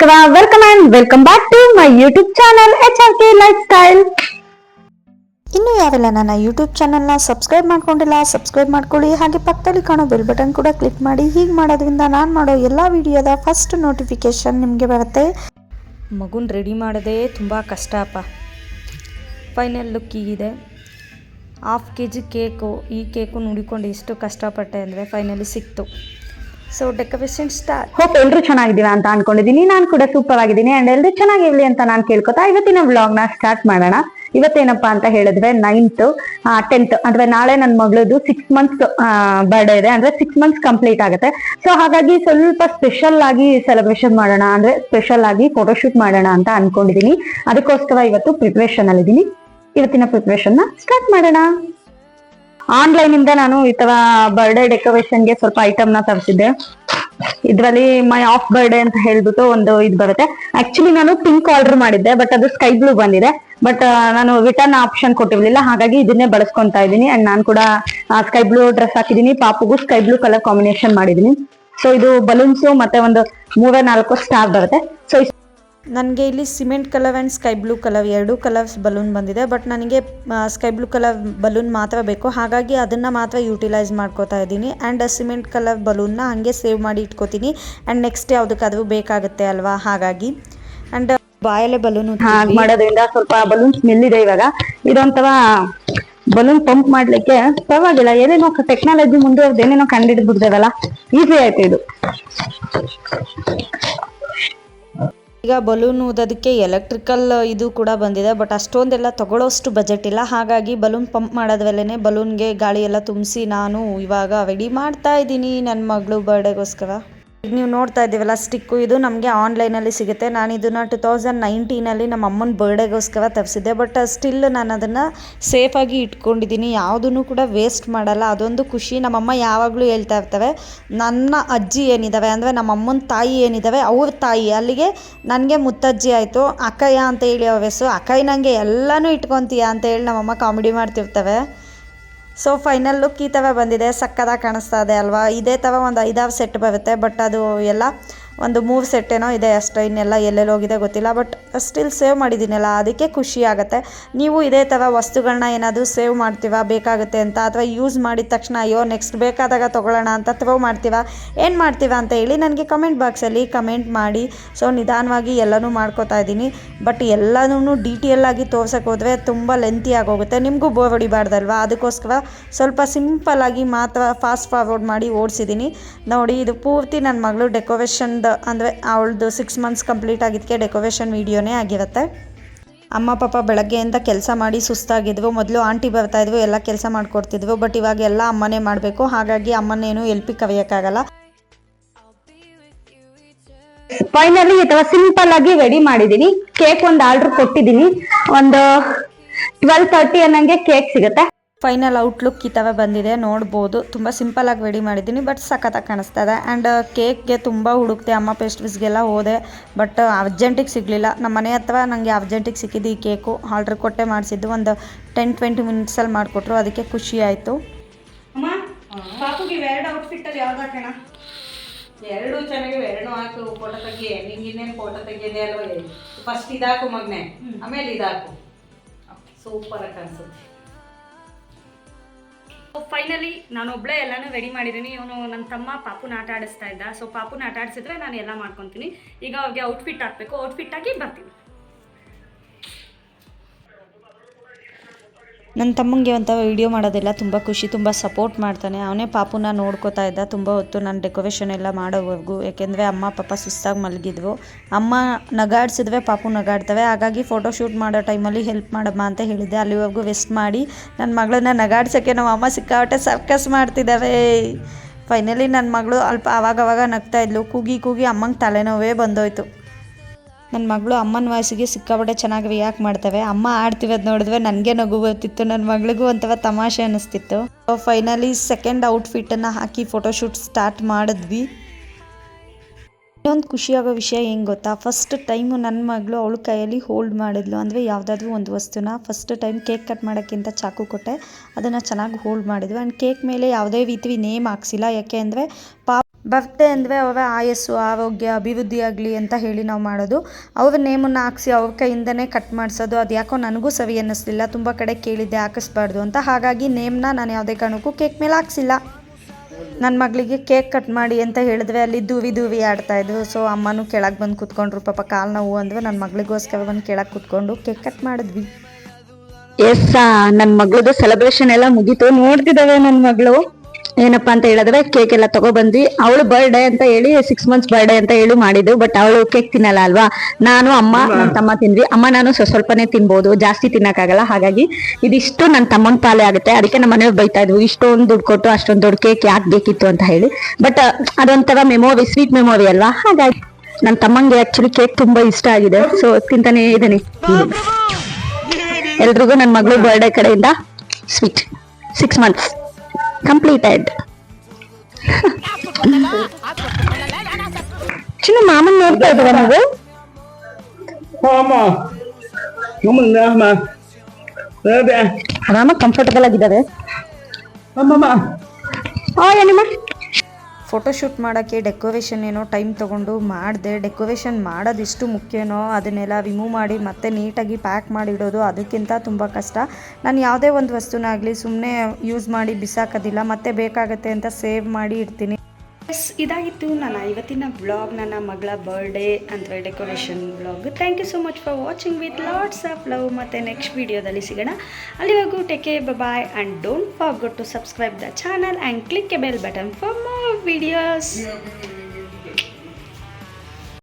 ನಮಸ್ಕಾರ, welcome back to my YouTube channel HRK lifestyle. ಇನ್ನು ಯಾರೆಲ್ಲ ನನ್ನ ಯೂಟ್ಯೂಬ್ ಚಾನಲ್ನ ಸಬ್ಸ್ಕ್ರೈಬ್ ಮಾಡ್ಕೊಂಡಿಲ್ಲ ಸಬ್ಸ್ಕ್ರೈಬ್ ಮಾಡ್ಕೊಳ್ಳಿ. ಹಾಗೆ ಪಕ್ಕದಲ್ಲಿ ಕಾಣೋ ಬೆಲ್ ಬಟನ್ ಕೂಡ ಕ್ಲಿಕ್ ಮಾಡಿ. ಹೀಗೆ ಮಾಡೋದ್ರಿಂದ ನಾನು ಮಾಡೋ ಎಲ್ಲ ವಿಡಿಯೋದ ಫಸ್ಟ್ ನೋಟಿಫಿಕೇಶನ್ ನಿಮಗೆ ಬರುತ್ತೆ. ಮಗುನ ರೆಡಿ ಮಾಡೋದೇ ತುಂಬ ಕಷ್ಟ ಅಪ್ಪ. ಫೈನಲ್ ಲುಕ್ ಹೀಗಿದೆ. 1/2 kg ಕೇಕು. ಈ ಕೇಕು ನೋಡಿಕೊಂಡು ಎಷ್ಟು ಕಷ್ಟಪಟ್ಟೆ ಅಂದರೆ ಫೈನಲಿ ಸಿಕ್ತು. So decoration start. ಹೋಪ್ ಎಲ್ಲರೂ ಚೆನ್ನಾಗಿದ್ದೀರಾ ಅಂತ ಅನ್ಕೊಂಡಿದ್ದೀನಿ. ನಾನು ಕೂಡ ಸೂಪರ್ ಆಗಿದ್ದೀನಿ ಅಂಡ್ ಎಲ್ಲರೂ ಚೆನ್ನಾಗಿರ್ಲಿ ಅಂತ ನಾನು ಕೇಳ್ಕೊತಾ ಇವತ್ತಿನ ವ್ಲಾಗ್ ನ ಸ್ಟಾರ್ಟ್ ಮಾಡೋಣ. ಇವತ್ತೇನಪ್ಪಾ ಅಂತ ಹೇಳಿದ್ರೆ 9th 10th ಅಂದ್ರೆ ನಾಳೆ ನನ್ನ ಮಗಳದು 6 months ಬರ್ಡೇ ಇದೆ. ಅಂದ್ರೆ 6 months ಕಂಪ್ಲೀಟ್ ಆಗುತ್ತೆ. ಸೊ ಹಾಗಾಗಿ ಸ್ವಲ್ಪ ಸ್ಪೆಷಲ್ ಆಗಿ ಸೆಲೆಬ್ರೇಷನ್ ಮಾಡೋಣ, ಅಂದ್ರೆ ಸ್ಪೆಷಲ್ ಆಗಿ ಫೋಟೋಶೂಟ್ ಮಾಡೋಣ ಅಂತ ಅನ್ಕೊಂಡಿದೀನಿ. ಅದಕ್ಕೋಸ್ಕರ ಇವತ್ತು ಪ್ರಿಪರೇಷನ್ ಅಲ್ಲಿ ಇದೀನಿ. ಇವತ್ತಿನ ಪ್ರಿಪರೇಷನ್ ನ ಸ್ಟಾರ್ಟ್ ಮಾಡೋಣ. ಆನ್ಲೈನ್ ಇಂದ ನಾನು ಈ ತರ ಬರ್ಡೇ ಡೆಕೋರೇಷನ್ ಗೆ ಸ್ವಲ್ಪ ಐಟಮ್ ನ ತರಿಸಿದ್ದೆ. ಇದ್ರಲ್ಲಿ ಮೈ ಆಫ್ ಬರ್ಡೇ ಅಂತ ಹೇಳ್ಬಿಟ್ಟು ಒಂದು ಇದು ಬರುತ್ತೆ. ಆಕ್ಚುಲಿ ನಾನು ಪಿಂಕ್ ಆರ್ಡರ್ ಮಾಡಿದ್ದೆ, ಬಟ್ ಅದು ಸ್ಕೈ ಬ್ಲೂ ಬಂದಿದೆ. ಬಟ್ ನಾನು ರಿಟರ್ನ್ ಆಪ್ಷನ್ ಕೊಟ್ಟಿರ್ಲಿಲ್ಲ, ಹಾಗಾಗಿ ಇದನ್ನೇ ಬಳಸ್ಕೊಂತಾ ಇದ್ದೀನಿ. ಅಂಡ್ ನಾನು ಕೂಡ ಸ್ಕೈ ಬ್ಲೂ ಡ್ರೆಸ್ ಹಾಕಿದೀನಿ. ಪಾಪುಗೂ ಸ್ಕೈ ಬ್ಲೂ ಕಲರ್ ಕಾಂಬಿನೇಷನ್ ಮಾಡಿದೀನಿ. ಸೊ ಇದು ಬಲೂನ್ಸ್ ಮತ್ತೆ ಒಂದು 3-4 ಸ್ಟಾರ್ ಬರುತ್ತೆ. ಸೊ ನನಗೆ ಇಲ್ಲಿ cement colour and sky blue colour 2 colours balloon ಬಂದಿದೆ. ಬಟ್ ನನಗೆ ಸ್ಕೈ ಬ್ಲೂ ಕಲರ್ ಬಲೂನ್ ಮಾತ್ರ ಬೇಕು, ಹಾಗಾಗಿ ಅದನ್ನು ಮಾತ್ರ ಯೂಟಿಲೈಸ್ ಮಾಡ್ಕೋತಾ ಇದ್ದೀನಿ. ಆ್ಯಂಡ್ ಸಿಮೆಂಟ್ ಕಲರ್ ಬಲೂನ್ನ ಹಾಗೆ ಸೇವ್ ಮಾಡಿ ಇಟ್ಕೋತೀನಿ. ಆ್ಯಂಡ್ ನೆಕ್ಸ್ಟ್ ಯಾವುದಕ್ಕಾದ್ರೂ ಬೇಕಾಗುತ್ತೆ ಅಲ್ವಾ, ಹಾಗಾಗಿ. ಆ್ಯಂಡ್ ಬಾಯಲ್ಲೇ ಬಲೂನ್ ಮಾಡೋದ್ರಿಂದ ಸ್ವಲ್ಪ ಬಲೂನ್ ಸ್ಮೆಲ್ ಇದೆ. ಇವಾಗ ಇದೊಂಥರ ಬಲೂನ್ ಪಂಪ್ ಮಾಡ್ಲಿಕ್ಕೆ ಪರವಾಗಿಲ್ಲ. ಏನೇನೋ ಟೆಕ್ನಾಲಜಿ ಮುಂದುವರೆದು ಏನೇನೋ ಕಂಡಿಡ್ಬಿಡ್ತೇವಲ್ಲ, ಈಸಿ ಆಯ್ತು ಇದು. ಈಗ ಬಲೂನ್ ಊದೋದಕ್ಕೆ ಎಲೆಕ್ಟ್ರಿಕಲ್ ಇದು ಕೂಡ ಬಂದಿದೆ, ಬಟ್ ಅಷ್ಟೊಂದೆಲ್ಲ ತಗೊಳ್ಳೋಷ್ಟು ಬಜೆಟ್ ಇಲ್ಲ. ಹಾಗಾಗಿ ಬಲೂನ್ ಪಂಪ್ ಮಾಡೋದ್ರಲ್ಲೇ ಬಲೂನ್ಗೆ ಗಾಳಿ ಎಲ್ಲ ತುಂಬಿಸಿ ನಾನು ಇವಾಗ ರೆಡಿ ಮಾಡ್ತಾ ಇದ್ದೀನಿ ನನ್ನ ಮಗಳು ಬರ್ಡೇಗೋಸ್ಕರ. ಈಗ ನೀವು ನೋಡ್ತಾ ಇದ್ದೀವಲ್ಲ ಸ್ಟಿಕ್ಕು, ಇದು ನಮಗೆ ಆನ್ಲೈನಲ್ಲಿ ಸಿಗುತ್ತೆ. ನಾನು ಇದನ್ನು 2019 ನಮ್ಮ ಅಮ್ಮನ ಬರ್ಡೇಗೋಸ್ಕರ ತರಿಸಿದ್ದೆ. ಬಟ್ ಸ್ಟಿಲ್ ನಾನು ಅದನ್ನು ಸೇಫಾಗಿ ಇಟ್ಕೊಂಡಿದ್ದೀನಿ, ಯಾವುದನ್ನು ಕೂಡ ವೇಸ್ಟ್ ಮಾಡಲ್ಲ. ಅದೊಂದು ಖುಷಿ. ನಮ್ಮಮ್ಮ ಯಾವಾಗಲೂ ಹೇಳ್ತಾ ಇರ್ತವೆ, ನನ್ನ ಅಜ್ಜಿ ಏನಿದ್ದಾವೆ ಅಂದರೆ ನಮ್ಮ ಅಮ್ಮನ ತಾಯಿ ಏನಿದ್ದಾವೆ ಅವ್ರ ತಾಯಿ, ಅಲ್ಲಿಗೆ ನನಗೆ ಮುತ್ತಜ್ಜಿ ಆಯಿತು. ಅಕ್ಕಯ್ಯ ಅಂತ ಹೇಳಿ ಅವ್ರ ಹೆಸರು. ಅಕ್ಕಯ್ಯ ನನಗೆ ಎಲ್ಲನೂ ಇಟ್ಕೊತೀಯ ಅಂತ ಹೇಳಿ ನಮ್ಮಮ್ಮ ಕಾಮಿಡಿ ಮಾಡ್ತಿರ್ತವೆ. ಸೊ ಫೈನಲ್ ಲುಕ್ ಈ ಥರ ಬಂದಿದೆ. ಸಕ್ಕದಾಗಿ ಕಾಣಿಸ್ತಾ ಇದೆ ಅಲ್ವಾ. ಇದೇ ಥರ ಒಂದು 5-6 ಸೆಟ್ ಬರುತ್ತೆ, ಬಟ್ ಅದು ಎಲ್ಲ ಒಂದು 3 ಸೆಟ್ ಏನೋ ಇದೆ ಅಷ್ಟೇ. ಇನ್ನೆಲ್ಲ ಎಲ್ಲೆಲ್ಲಿ ಹೋಗಿದೆ ಗೊತ್ತಿಲ್ಲ, ಬಟ್ ಸ್ಟಿಲ್ ಸೇವ್ ಮಾಡಿದ್ದೀನಲ್ಲ ಅದಕ್ಕೆ ಖುಷಿ ಆಗುತ್ತೆ. ನೀವು ಇದೇ ಥರ ವಸ್ತುಗಳನ್ನ ಏನಾದರೂ ಸೇವ್ ಮಾಡ್ತೀವಾ ಬೇಕಾಗುತ್ತೆ ಅಂತ, ಅಥವಾ ಯೂಸ್ ಮಾಡಿದ ತಕ್ಷಣ ಅಯ್ಯೋ ನೆಕ್ಸ್ಟ್ ಬೇಕಾದಾಗ ತೊಗೊಳ್ಳೋಣ ಅಂತ ಥ್ರೋ ಮಾಡ್ತೀವಾ, ಏನು ಮಾಡ್ತೀವಾ ಅಂತ ಹೇಳಿ ನನಗೆ ಕಮೆಂಟ್ ಬಾಕ್ಸಲ್ಲಿ ಕಮೆಂಟ್ ಮಾಡಿ. ಸೊ ನಿಧಾನವಾಗಿ ಎಲ್ಲನೂ ಮಾಡ್ಕೋತಾ ಇದ್ದೀನಿ. ಬಟ್ ಎಲ್ಲನೂ ಡೀಟೇಲಾಗಿ ತೋರ್ಸೋಕೆ ಹೋದರೆ ತುಂಬ ಲೆಂತಿ ಆಗೋಗುತ್ತೆ, ನಿಮಗೂ ಬೋರ್ ಹೊಡಿಬಾರ್ದಲ್ವಾ. ಅದಕ್ಕೋಸ್ಕರ ಸ್ವಲ್ಪ ಸಿಂಪಲ್ಲಾಗಿ ಮಾತ್ರ ಫಾಸ್ಟ್ ಫಾರ್ವರ್ಡ್ ಮಾಡಿ ಓಡಿಸಿದ್ದೀನಿ. ನೋಡಿ, ಇದು ಪೂರ್ತಿ ನನ್ನ ಮಗಳು ಡೆಕೋರೇಷನ್ ಅಂದರೆ ಅವಳದು 6 months ಕಂಪ್ಲೀಟ್ ಆಗಿದ್ದಕ್ಕೆ ಡೆಕೋರೇಷನ್ ವೀಡಿಯೋನೇ ಆಗಿರುತ್ತೆ. ಅಮ್ಮ ಪಾಪ ಬೆಳಗ್ಗೆಯಿಂದ ಕೆಲಸ ಮಾಡಿ ಸುಸ್ತಾಗಿದ್ವು. ಮೊದಲು ಆಂಟಿ ಬರ್ತಾಯಿದ್ವು, ಎಲ್ಲ ಕೆಲಸ ಮಾಡಿಕೊಡ್ತಿದ್ವು. ಬಟ್ ಇವಾಗ ಎಲ್ಲ ಅಮ್ಮನೇ ಮಾಡಬೇಕು, ಹಾಗಾಗಿ ಅಮ್ಮನೇನು ಎಲ್ಪಿಗೆ ಕರೆಯೋಕ್ಕಾಗಲ್ಲ. ಫೈನಲಿ ಈ ತರ ಸಿಂಪಲ್ ಆಗಿ ರೆಡಿ ಮಾಡಿದೀನಿ. ಕೇಕ್ ಒಂದು ಆರ್ಡರ್ ಕೊಟ್ಟಿದ್ದೀನಿ. ಒಂದು 12:30 ಅನ್ನಂಗೆ ಕೇಕ್ ಸಿಗುತ್ತೆ. ಫೈನಲ್ ಔಟ್ಲುಕ್ ಈ ಥರ ಬಂದಿದೆ, ನೋಡ್ಬೋದು. ತುಂಬ ಸಿಂಪಲಾಗಿ ರೆಡಿ ಮಾಡಿದ್ದೀನಿ, ಬಟ್ ಸಖತ್ತಾಗಿ ಕಾಣಿಸ್ತಾ ಇದೆ. ಆ್ಯಂಡ್ ಕೇಕ್ಗೆ ತುಂಬ ಹುಡುಕ್ತೆ, ಅಮ್ಮ ಪೇಸ್ಟ್ರೀಸ್ಗೆಲ್ಲ ಹೋದೆ, ಬಟ್ ಅರ್ಜೆಂಟಿಗೆ ಸಿಗಲಿಲ್ಲ. ನಮ್ಮ ಮನೆ ಹತ್ರ ನನಗೆ ಅರ್ಜೆಂಟಿಗೆ ಸಿಕ್ಕಿದ್ದು ಈ ಕೇಕು. ಆರ್ಡ್ರ್ ಕೊಟ್ಟೆ ಮಾಡಿಸಿದ್ದು. ಒಂದು 10-20 ಮಿನಿಟ್ಸಲ್ಲಿ ಮಾಡಿಕೊಟ್ರು, ಅದಕ್ಕೆ ಖುಷಿ ಆಯಿತು. ಅಮ್ಮ ಪಾಪುಗೆ 2 ಔಟ್ಫಿಟ್ಟಲ್ಲಿ ಯಾವ್ದು ಹಾಕೋಣ? 2 ಚೆನ್ನಾಗಿವೆ, 2 ಹಾಕು. ಫೋಟೋ ತೆಗಿ. ನಿಂಗೆ ಇನ್ನೇನು ಫೋಟೋ ತೆಗಿಯೋದೇ ಅಲ್ವ? ಫಸ್ಟ್ ಇದಾಕು ಮಗನೆ, ಆಮೇಲೆ ಇದಾಕು. ಸೂಪರಾಗಿ ಕಾಣಿಸುತ್ತೆ. ಫೈನಲಿ ನಾನು ಒಬ್ಬಳೇ ಎಲ್ಲನೂ ರೆಡಿ ಮಾಡಿದ್ದೀನಿ. ಇವನು ನನ್ನ ತಮ್ಮ ಪಾಪುನ ಆಟ ಆಡಿಸ್ತಾ ಇದ್ದ. ಸೊ ಪಾಪುನ ಆಟ ಆಡಿಸಿದ್ರೆ ನಾನು ಎಲ್ಲ ಮಾಡ್ಕೊತೀನಿ. ಈಗ ಅವ್ರಿಗೆ ಔಟ್ಫಿಟ್ ಹಾಕಬೇಕು. ಔಟ್ಫಿಟ್ ಹಾಕಿ ಬರ್ತೀನಿ. ನನ್ನ ತಮ್ಮಂಗೆ ಒಂಥರ ವೀಡಿಯೋ ಮಾಡೋದೆಲ್ಲ ತುಂಬ ಖುಷಿ, ತುಂಬ ಸಪೋರ್ಟ್ ಮಾಡ್ತಾನೆ. ಅವನೇ ಪಾಪುನ ನೋಡ್ಕೋತಾ ಇದ್ದ ತುಂಬ ಹೊತ್ತು, ನಾನು ಡೆಕೋರೇಷನ್ ಎಲ್ಲ ಮಾಡೋವರೆಗೂ. ಯಾಕೆಂದರೆ ಅಮ್ಮ ಪಾಪ ಸುಸ್ತಾಗಿ ಮಲಗಿದ್ವು. ಅಮ್ಮ ನಗಾಡ್ಸಿದ್ರೆ ಪಾಪು ನಗಾಡ್ತವೆ, ಹಾಗಾಗಿ ಫೋಟೋಶೂಟ್ ಮಾಡೋ ಟೈಮಲ್ಲಿ ಹೆಲ್ಪ್ ಮಾಡಮ್ಮ ಅಂತ ಹೇಳಿದ್ದೆ. ಅಲ್ಲಿವರೆಗೂ ವೆಸ್ಟ್ ಮಾಡಿ ನನ್ನ ಮಗಳನ್ನ ನಗಾಡ್ಸೋಕ್ಕೆ ನಮ್ಮ ಅಮ್ಮ ಸಿಕ್ಕಾಪಟ್ಟೆ ಸರ್ಕಸ್ ಮಾಡ್ತಿದ್ದಾವೆ. ಫೈನಲಿ ನನ್ನ ಮಗಳು ಅಲ್ಪ ಆವಾಗವಾಗ ನಗ್ತಾ ಇದ್ಲು. ಕೂಗಿ ಕೂಗಿ ಅಮ್ಮಂಗೆ ತಲೆನೋವೇ ಬಂದೋಯ್ತು. ನನ್ನ ಮಗಳು ಅಮ್ಮನ ವಾಯ್ಸಿಗೆ ಸಿಕ್ಕಾಪಟ್ಟೆ ಚೆನ್ನಾಗಿ ರಿಯಾಕ್ಟ್ ಮಾಡ್ತವೆ. ಅಮ್ಮ ಆಡ್ತಿರೋದು ನೋಡಿದ್ರೆ ನನಗೆ ನಗು ಬರ್ತಿತ್ತು, ನನ್ನ ಮಗಳಿಗೂ ಒಂಥರ ತಮಾಷೆ ಅನ್ನಿಸ್ತಿತ್ತು. ಫೈನಲಿ ಸೆಕೆಂಡ್ ಔಟ್ಫಿಟ್ಟನ್ನು ಹಾಕಿ ಫೋಟೋಶೂಟ್ ಸ್ಟಾರ್ಟ್ ಮಾಡಿದ್ವಿ. ಇನ್ನೊಂದು ಖುಷಿಯಾಗೋ ವಿಷಯ ಏನು ಗೊತ್ತಾ, ಫಸ್ಟ್ ಟೈಮು ನನ್ನ ಮಗಳು ಅವಳ ಕೈಯಲ್ಲಿ ಹೋಲ್ಡ್ ಮಾಡಿದ್ಲು. ಅಂದರೆ ಯಾವುದಾದ್ರೂ ಒಂದು ವಸ್ತುನ ಫಸ್ಟ್ ಟೈಮ್ ಕೇಕ್ ಕಟ್ ಮಾಡೋಕ್ಕಿಂತ ಚಾಕು ಕೊಟ್ಟೆ, ಅದನ್ನು ಚೆನ್ನಾಗಿ ಹೋಲ್ಡ್ ಮಾಡಿದ್ವಿ. ಆ್ಯಂಡ್ ಕೇಕ್ ಮೇಲೆ ಯಾವುದೇ ರೀತಿ ನೇಮ್ ಹಾಕ್ಸಿಲ್ಲ. ಯಾಕೆ ಅಂದರೆ ಬರ್ತ್ಡೇ ಅಂದರೆ ಅವರ ಆಯಸ್ಸು ಆರೋಗ್ಯ ಅಭಿವೃದ್ಧಿ ಆಗಲಿ ಅಂತ ಹೇಳಿ ನಾವು ಮಾಡೋದು. ಅವ್ರ ನೇಮನ್ನು ಹಾಕ್ಸಿ ಅವ್ರ ಕೈಯಿಂದನೇ ಕಟ್ ಮಾಡಿಸೋದು ಅದು ಯಾಕೋ ನನಗೂ ಸರಿ ಅನ್ನಿಸ್ಲಿಲ್ಲ. ತುಂಬ ಕಡೆ ಕೇಳಿದ್ದೆ ಹಾಕಿಸ್ಬಾರ್ದು ಅಂತ, ಹಾಗಾಗಿ ನೇಮ್ನ ನಾನು ಯಾವುದೇ ಕಾರಣಕ್ಕೂ ಕೇಕ್ ಮೇಲೆ ಹಾಕ್ಸಿಲ್ಲ. ನನ್ನ ಮಗಳಿಗೆ ಕೇಕ್ ಕಟ್ ಮಾಡಿ ಅಂತ ಹೇಳಿದ್ರೆ ಅಲ್ಲಿ ದೂವಿ ಆಡ್ತಾಯಿದ್ರು. ಸೊ ಅಮ್ಮನೂ ಕೆಳಗೆ ಬಂದು ಕೂತ್ಕೊಂಡ್ರು. ಪಾಪ ಕಾಲು ನೋವು ಅಂದರೆ ನನ್ನ ಮಗಳಿಗೋಸ್ಕರ ಬಂದು ಕೆಳಗೆ ಕೂತ್ಕೊಂಡು ಕೇಕ್ ಕಟ್ ಮಾಡಿದ್ವಿ. ಎಸ್, ನನ್ನ ಮಗಳದು ಸೆಲೆಬ್ರೇಷನ್ ಎಲ್ಲ ಮುಗೀತು. ನೋಡ್ತಿದ್ದಾವೆ ನನ್ನ ಮಗಳು. ಏನಪ್ಪಾ ಅಂತ ಹೇಳಿದ್ರೆ ಕೇಕ್ ಎಲ್ಲ ತಗೊಬಂದ್ವಿ. ಅವಳು ಬರ್ಡೇ ಅಂತ ಹೇಳಿ 6 months ಬರ್ಡೇ ಅಂತ ಹೇಳಿ ಮಾಡಿದ್ದು. ಬಟ್ ಅವಳು ಕೇಕ್ ತಿನ್ನಲ್ಲ ಅಲ್ವಾ. ನಾನು ಅಮ್ಮ ನನ್ನ ತಮ್ಮ ತಿಂದ್ವಿ. ಅಮ್ಮ ನಾನು ಸ್ವಲ್ಪನೇ ತಿನ್ಬೋದು, ಜಾಸ್ತಿ ತಿನ್ನಕ್ಕಾಗಲ್ಲ. ಹಾಗಾಗಿ ಇದಿಷ್ಟು ನನ್ನ ತಮ್ಮನ ಪಾಲೆ ಆಗುತ್ತೆ. ಅದಕ್ಕೆ ನಮ್ಮ ಮನೆಯವ್ರು ಬೈತಾ ಇದ್ವು, ಇಷ್ಟೊಂದು ದುಡ್ಡು ಕೊಟ್ಟು ಅಷ್ಟೊಂದು ದೊಡ್ಡ ಕೇಕ್ ಯಾಕೆ ಬೇಕಿತ್ತು ಅಂತ ಹೇಳಿ. ಬಟ್ ಅದೊಂಥರ ಮೆಮೊರಿ, ಸ್ವೀಟ್ ಮೆಮೊರಿ ಅಲ್ವಾ. ಹಾಗಾಗಿ ನನ್ನ ತಮ್ಮಂಗೆ ಆಕ್ಚುಲಿ ಕೇಕ್ ತುಂಬಾ ಇಷ್ಟ ಆಗಿದೆ. ಸೊ ತಿಂತಾನೆ ಇದ್ದೀನಿ. ಎಲ್ರಿಗೂ ನನ್ನ ಮಗಳು ಬರ್ಡೇ ಕಡೆಯಿಂದ ಸ್ವೀಟ್. 6 months completed. ಚಿನ್ನ ಮಾಮನ್ ನೋಡ್ತಾ ಇದ್ದೀರಾ ನೀವು? ಆರಾಮಾಗಿ ಕಂಫರ್ಟಬಲ್ ಆಗಿದ್ದಾರೆ. ಫೋಟೋಶೂಟ್ ಮಾಡೋಕ್ಕೆ ಡೆಕೋರೇಷನ್ ಏನೋ ಟೈಮ್ ತೊಗೊಂಡು ಮಾಡಿದೆ. ಡೆಕೋರೇಷನ್ ಮಾಡೋದಿಷ್ಟು ಮುಖ್ಯನೋ ಅದನ್ನೆಲ್ಲ ರಿಮೂವ್ ಮಾಡಿ ಮತ್ತೆ ನೀಟಾಗಿ ಪ್ಯಾಕ್ ಮಾಡಿಡೋದು ಅದಕ್ಕಿಂತ ತುಂಬ ಕಷ್ಟ. ನಾನು ಯಾವುದೇ ಒಂದು ವಸ್ತುನಾಗಲಿ ಸುಮ್ಮನೆ ಯೂಸ್ ಮಾಡಿ ಬಿಸಾಕೋದಿಲ್ಲ, ಮತ್ತೆ ಬೇಕಾಗತ್ತೆ ಅಂತ ಸೇವ್ ಮಾಡಿ ಇಡ್ತೀನಿ. ಇದಾಗಿತ್ತು ನನ್ನ ಇವತ್ತಿನ ಬ್ಲಾಗ್, ನನ್ನ ಮಗಳ ಬರ್ಡೇ ಅಂದರೆ decoration blog. Thank you so much for watching with lots of love. ಮತ್ತು ನೆಕ್ಸ್ಟ್ ವೀಡಿಯೋದಲ್ಲಿ ಸಿಗೋಣ. ಅಲ್ಲಿವರೆಗೂ take care, bye and don't forget to subscribe the channel and click a bell button for more videos.